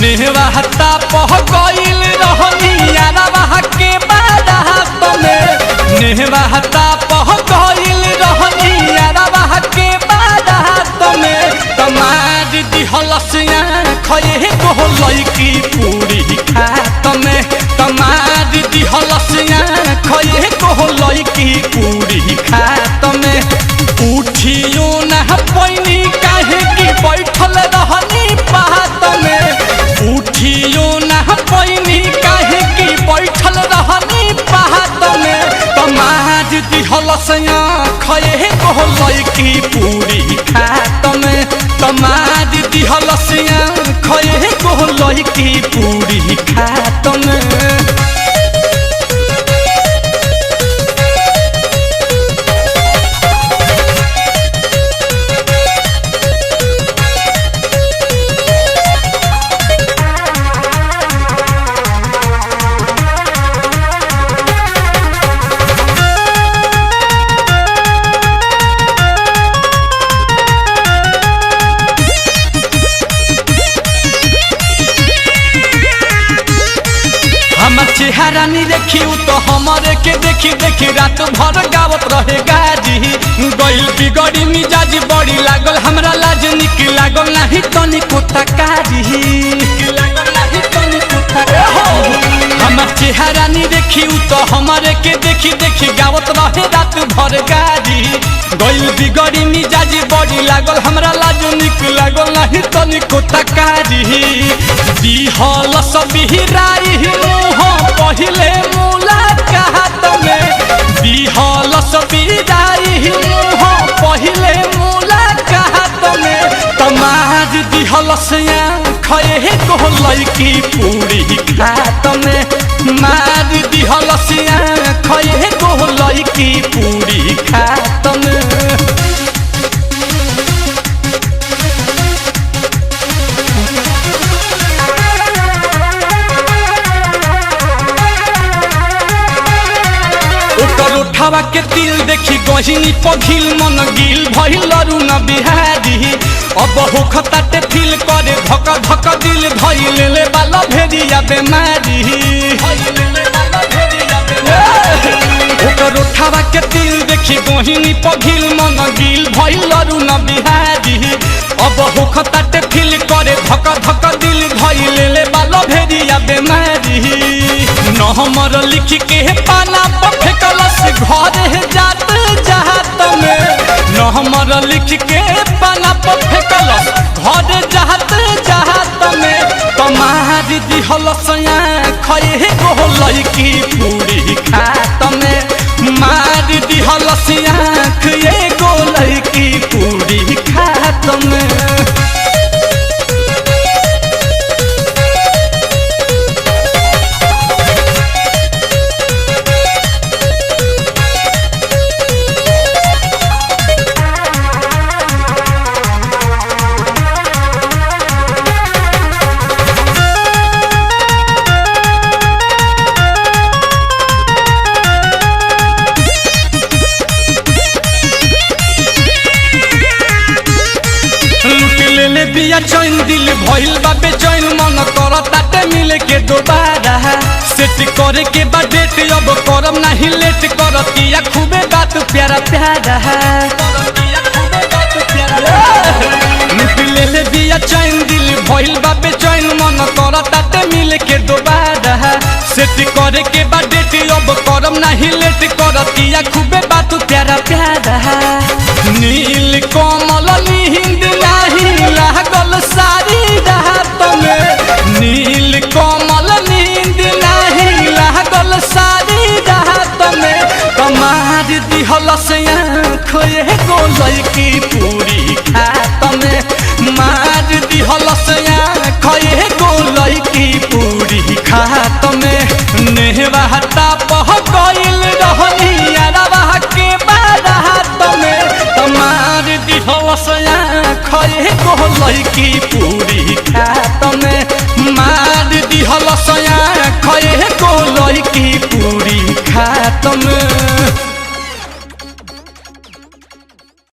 नेहवाता पह गइल रहनी यारवा के बारात में नेहवाता पह गइल रहनी यारवा के बारात में तमार दिहलसिया खये को लईकी पूरी खात में तमार दिहलसिया खये को लईकी पूरी खात में उठियो ना पैनी काहे कि बैठल रहनी पात में उठियो ना पैनी काहे कि बैठल रहनी पात में तमार दिहलसिया खये को लईकी पूरी खात में तमार दिहलसिया खये को लईकी पूरी खात में। चेहरा नहीं देखी तो हमारे के देखी देखी रात भर गावत रहे गाजी गइल बिगड़ी मिजाज बड़ी लागल हमरा लाज निक लागल नहीं तनिको तकारी हमार चेहरा नहीं देखी तो हमारे के देखी देखी गावत रहे रात भर गाजी गइल बिगड़ी मिजाज बड़ी लागल हमरा लाज निक लागल नहीं तनिको तकारी दिहल सब हिराई पहिले मुलाकात में दिहल सबीराई पहिले मुलाकात में तमार दिहलसिया खये को लईकी पूरी खात में मार दिहलसिया खये को लईकी पूरी खात में। उठावा के दिल देखी गहिनी पघिल मन गिल भइल रुन बिहारी अब होखताटे फील करे धक धक दिल भइल ले बाला भेड़िया बेमारी ओकर उठावा के दिल देखी गहिनी पघिल मन गिल भइल रुन बिहारी अब होखताटे फील करे धक धक दिल भइल ले बाला भेड़िया बेमारी न हमर लिख के पाना पर फेकलस घर जात जहात में न हमर लिख के पाना पर फेकलस घर जात जहात में तमार दिहलसिया खये को लईकी पूरी खात में मार दिहलसिया खये को लईकी पूरी खात में। बिया चैन दिल भइल बा बेचैन मन करताटे मिले के दोबारा सेट करे के बा डेट अब करम नहीं लेट करतिया खूबे बात प्यारा प्यारा ले बिया चैन दिल भइल बा बेचैन मन करताटे मिले के दोबारा सेट करे के बा डेट अब करम नहीं लेट करतिया खूबे बात प्यारा प्यारा नील कमल नींद नहीं लागल सारी रात में नील कमल नींद नहीं लागल सारी रात में तमार दिहलसिया खये को लईकी पूरी खात में मार दिहलसिया खये को लईकी पूरी खात में नेहवाता पह गइल रहनी यारवा के बारात में तमार दिहलसिया खये को लईकी पूरी खात में मार दिहलसिया खये को लईकी पूरी खात में।